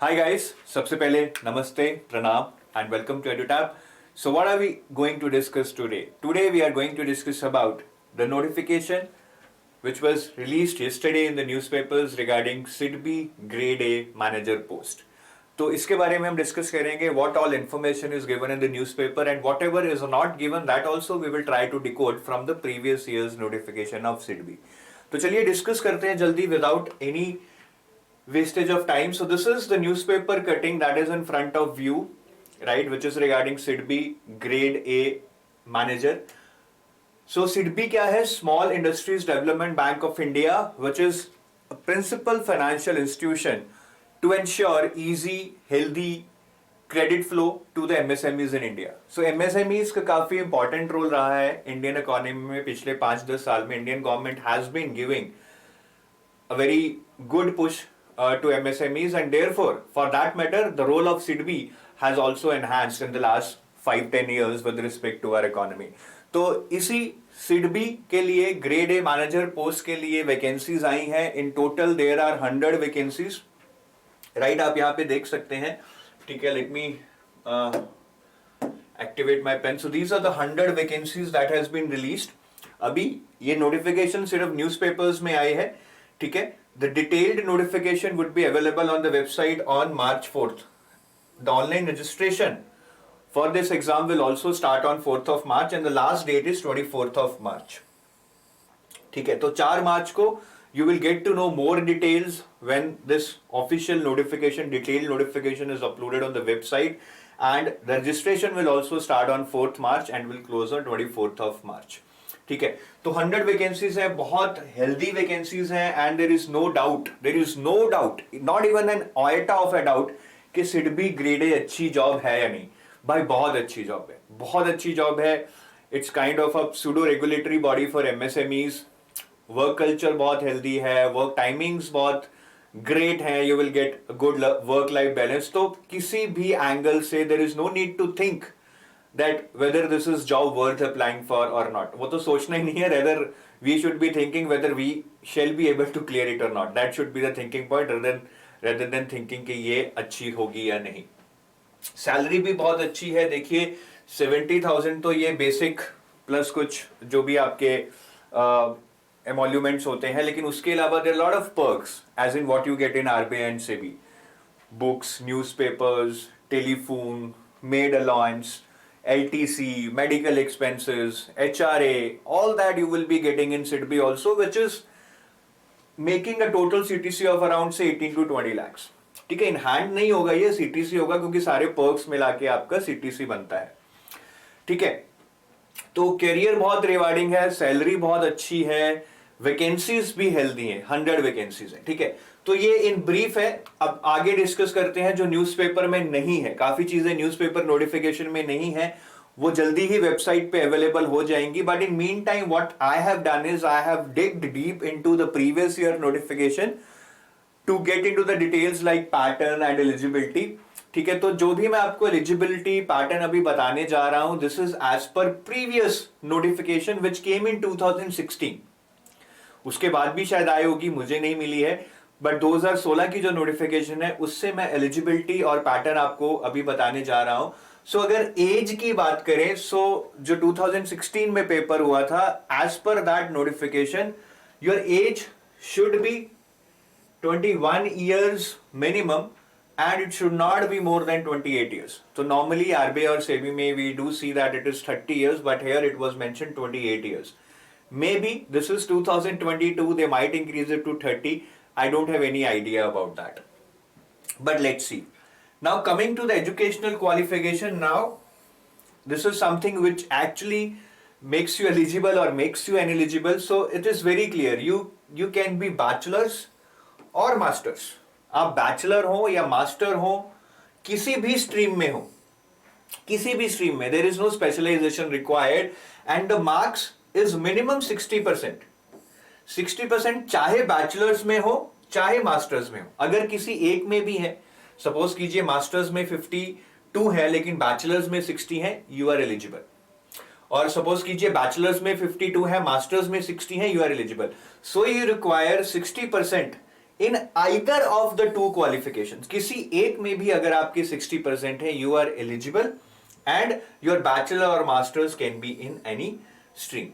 Hi guys, सबसे पहले नमस्ते, प्रणाम and welcome to EduTap. So what are we going to discuss today? Today we are going to discuss about the notification which was released yesterday in the newspapers regarding SIDBI Grade A Manager Post. तो इसके बारे में हम discuss करेंगे what all information is given in the newspaper and whatever is not given that also we will try to decode from the previous year's notification of SIDBI. तो चलिए discuss करते हैं जल्दी without any wastage of time. So this is the newspaper cutting that is in front of you, right, which is regarding SIDBI Grade A Manager. So SIDBI क्या है? Small Industries Development Bank of India, which is a principal financial institution to ensure easy, healthy credit flow to the MSMEs in India. So MSMEs का काफी important role रहा है Indian economy में पिछले 5-10 साल में. Indian government has been giving a very good push to MSMEs, and therefore, for that matter, the role of SIDBI has also enhanced in the last 5-10 years with respect to our economy. तो इसी SIDBI के लिए grade a manager post के लिए vacancies आई हैं. In total there are 100 vacancies, right. आप यहाँ पे देख सकते हैं, ठीक है. Let me activate my pen. So these are the 100 vacancies that has been released. अभी ये नोटिफिकेशन सिर्फ न्यूज़पेपर्स में आई है, ठीक है. The detailed notification would be available on the website on March 4th. The online registration for this exam will also start on 4th of March and the last date is 24th of March. ठीक है, तो 4 मार्च को you will get to know more details when this official notification, detailed notification is uploaded on the website, and the registration will also start on 4th March and will close on 24th of March. ठीक है, तो 100 vacancies है, बहुत healthy vacancies हैं, and there is no doubt, not even an iota of a doubt कि SIDBI grade A अच्छी job है या नहीं. भाई बहुत अच्छी जॉब है, बहुत अच्छी जॉब है. It's kind of a pseudo regulatory body for MSMEs. Work culture बहुत हेल्दी है, वर्क टाइमिंग्स बहुत ग्रेट है, you will get good work life balance. तो किसी भी एंगल से there is no need to think that whether this is job worth applying for or not. वो तो सोचना ही नहीं है. rather we should be thinking whether we shall be able to clear it or not. That should be the thinking point rather than thinking कि ये अच्छी होगी या नहीं. सैलरी भी बहुत अच्छी है. देखिए 70,000 तो ये बेसिक प्लस कुछ जो भी आपके एमोल्यूमेंट्स होते हैं, लेकिन उसके अलावा there lot of perks as in what you get in RBI and SEBI. Books, newspapers, telephone, maid allowance, LTC, medical expenses, HRA, all that you will be getting in SIDBI also, which is making a total CTC of around say 18 to 20 lakhs. ठीक है, in hand नहीं होगा ये, CTC होगा, क्योंकि सारे perks मिला के आपका CTC बनता है. ठीक है, तो करियर बहुत रिवार्डिंग है, सैलरी बहुत अच्छी है, वैकेंसीज भी हेल्दी हैं, 100 वैकेंसीज हैं. ठीक है, तो ये इन ब्रीफ है. अब आगे डिस्कस करते हैं जो न्यूज़पेपर में नहीं है. काफी चीजें न्यूज़पेपर नोटिफिकेशन में नहीं है, वो जल्दी ही वेबसाइट पे अवेलेबल हो जाएंगी. But in mean time what I have done is I have digged deep into the previous year notification to get into the details like pattern and eligibility. ठीक है, तो जो भी मैं आपको एलिजिबिलिटी पैटर्न अभी बताने जा रहा हूं, this is as per previous notification which came in 2016. उसके बाद भी शायद आई होगी, मुझे नहीं मिली है, बट 2016 की जो नोटिफिकेशन है उससे मैं एलिजिबिलिटी और पैटर्न आपको अभी बताने जा रहा हूं. सो अगर एज की बात करें, सो जो 2016 में पेपर हुआ था, as per that notification your age should be 21 years minimum and it should not be more than 28 years. So normally RBI or SEBI में we do see that it is 30 years, but here it was mentioned 28 years. Maybe this is 2022, they might increase it to 30. I don't have any idea about that. But let's see. Now coming to the educational qualification, now this is something which actually makes you eligible or makes you ineligible. So it is very clear. You can be bachelors or masters. आप bachelor हो या master हो, किसी भी stream में हो, किसी भी स्ट्रीम में, there is no specialization required and the marks is minimum 60%. 60% चाहे बैचलर्स में हो चाहे मास्टर्स में हो. अगर किसी एक में भी है, सपोज कीजिए मास्टर्स में 52 है लेकिन बैचलर्स में 60 है, यू आर एलिजिबल. और सपोज कीजिए बैचलर्स में 52 है, मास्टर्स में 60 है, you are eligible. So you require 60% in either of the two qualifications, किसी एक में भी अगर आपकी 60% है, you are eligible and your bachelor और masters can be in any stream.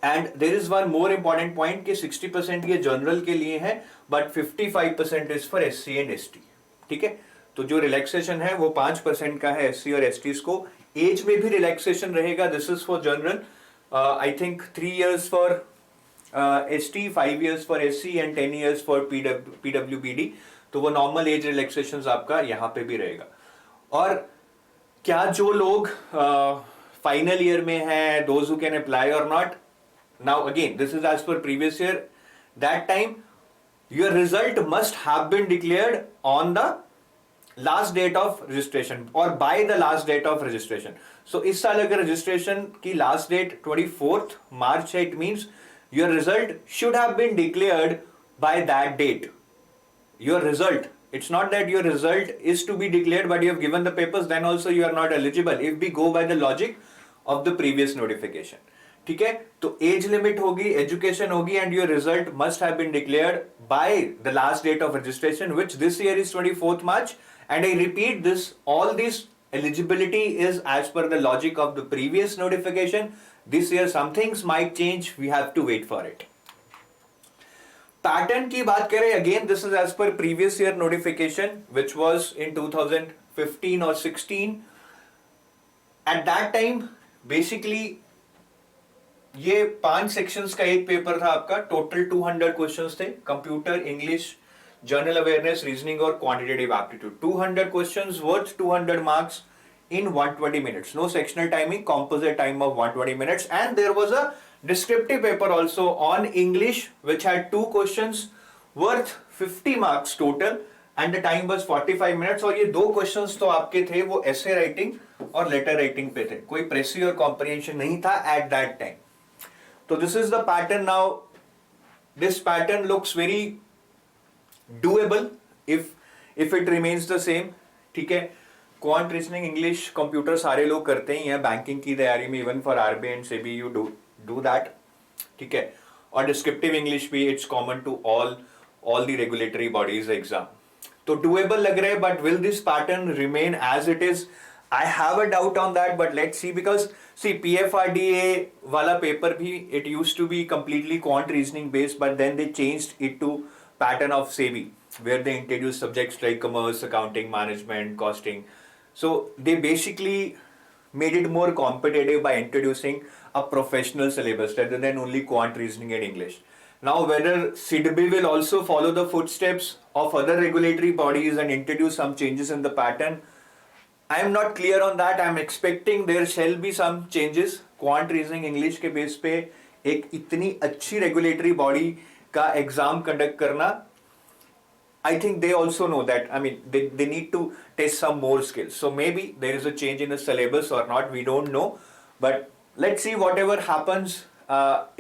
And there is one more important point कि 60% ये जनरल के लिए है, but 55% is for SC and ST. ठीक है, तो जो रिलैक्सेशन है वो 5% का है SC और STs को. एज में भी रिलैक्सेशन रहेगा. This is for general, I think 3 years for ST, 5 years for SC and 10 years for PWBD. तो वो नॉर्मल एज रिलैक्सेशन आपका यहाँ पे भी रहेगा. और क्या जो लोग फाइनल ईयर में है, दोज हु कैन अप्लाई और not, now again this is as per previous year, that time your result must have been declared on the last date of registration or by the last date of registration. So इस साल अगर registration की last date 24th March है, it means your result should have been declared by that date. Your result, it's not that your result is to be declared but you have given the papers, then also you are not eligible if we go by the logic of the previous notification. ठीक है, तो age limit होगी, education होगी, and your result must have been declared by the last date of registration, which this year is 24th March. And I repeat this, all this eligibility is as per the logic of the previous notification. This year some things might change, we have to wait for it. Pattern की बात करें, again this is as per previous year notification which was in 2015 और 16. At that time basically ये 5 sections का एक paper था आपका. Total 200 questions थे. Computer, English, general awareness, reasoning और quantitative aptitude. 200 questions worth 200 marks in 120 minutes. No sectional timing, composite time of 120 minutes. And there was a descriptive paper also on English which had 2 questions worth 50 marks total and the time was 45 minutes. और ये 2 questions तो आपके थे वो essay writing और letter writing पे थे. कोई precis और comprehension नहीं था at that time. So this is the pattern now. This pattern looks very doable if it remains the same. ठीक है, क्वांट, रीजनिंग, इंग्लिश, कंप्यूटर सारे लोग करते ही हैं बैंकिंग की तैयारी में. Even for RBI and SEBI you do that. ठीक है, और डिस्क्रिप्टिव इंग्लिश भी it's common to all the regulatory bodies exam. तो डूएबल लग रहा है, but will this pattern remain as it is? I have a doubt on that, but let's see, because see PFRDA वाला paper भी it used to be completely quant reasoning based, but then they changed it to pattern of SEBI where they introduced subjects like commerce, accounting, management, costing. So they basically made it more competitive by introducing a professional syllabus rather than only quant reasoning and English. Now whether SIDBI will also follow the footsteps of other regulatory bodies and introduce some changes in the pattern, I am not clear on that. I am expecting there shall be some changes. Quant reasoning English के base पे एक इतनी अच्छी regulatory body का exam conduct करना, I think they also know that. I mean, they need to test some more skills. So maybe there is a change in the syllabus or not. We don't know. But let's see, whatever happens,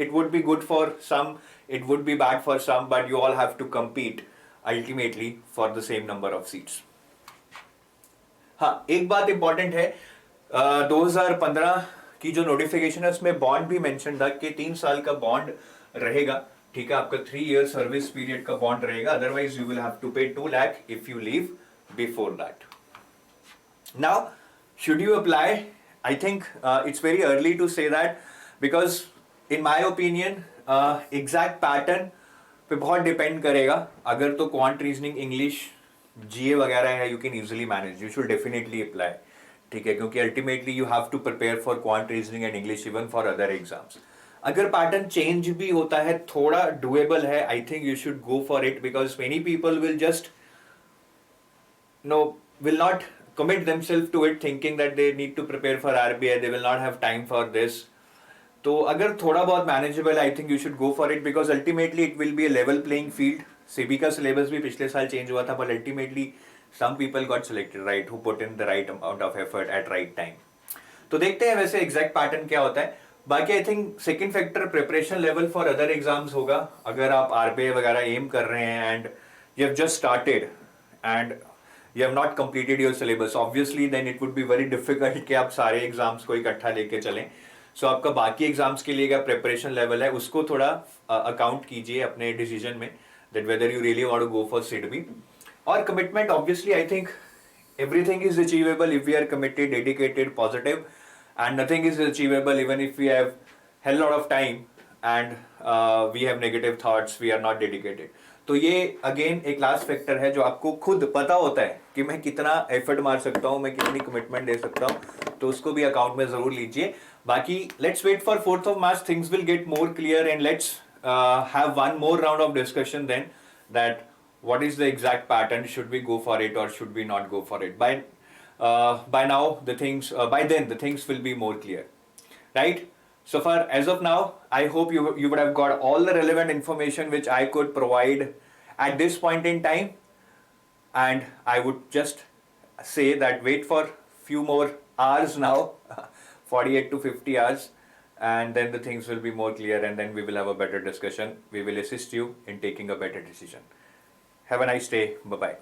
it would be good for some, it would be bad for some, but you all have to compete ultimately for the same number of seats. हाँ, एक बात important है, 2015 की जो notification है उसमें bond भी mention था कि 3 साल का बॉन्ड रहेगा. ठीक है, आपका 3 year सर्विस पीरियड का बॉन्ड रहेगा. Otherwise you will have to pay 2 lakh if you leave before that. Now should you apply? I think it's very early to say that, because in my opinion exact pattern पे बहुत depend करेगा. अगर तो quant, reasoning, English, GA वगैरह है, you can easily manage, you should definitely apply. ठीक है, क्योंकि ultimately you have to prepare for quant, reasoning and English even for other exams. अगर पैटर्न चेंज भी होता है, थोड़ा डुएबल है, I think you should go for it, because many people will just will not commit themselves to it thinking that they need to prepare for RBI, they will not have time for this. तो अगर थोड़ा बहुत manageable, I think you should go for it, because ultimately it will be a level playing field. SEBI का syllabus भी पिछले साल change हुआ था, but ultimately some people got selected, right, who put in the right amount of effort at right time. तो देखते हैं वैसे एग्जैक्ट पैटर्न क्या होता है. बाकी I think second factor preparation level for other exams होगा. अगर आप RBI वगैरह एम कर रहे हैं and you have just started and you have not completed your syllabus, obviously then it would be very difficult कि आप सारे एग्जाम्स को इकट्ठा लेके चलें. सो आपका बाकी एग्जाम्स के लिए क्या प्रिपरेशन लेवल है उसको थोड़ा अकाउंट कीजिए अपने डिसीजन में, that whether you really want to go for Sydney or commitment. Obviously, I think everything is achievable if we are committed, dedicated, positive, and nothing is achievable even if we have hell lot of time and we have negative thoughts, we are not dedicated. तो ये again एक last factor है जो आपको खुद पता होता है कि मैं कितना एफर्ट मार सकता हूँ, मैं कितनी कमिटमेंट दे सकता हूँ, तो उसको भी अकाउंट में जरूर लीजिए. बाकी let's wait for 4th of March, things will get more clear and let's have one more round of discussion then, that what is the exact pattern, should we go for it or should we not go for it. By now the things by then the things will be more clear, right? So far as of now, I hope you would have got all the relevant information which I could provide at this point in time, and I would just say that wait for few more hours now, 48 to 50 hours, and then the things will be more clear, and then we will have a better discussion. We will assist you in taking a better decision. Have a nice day. Bye bye.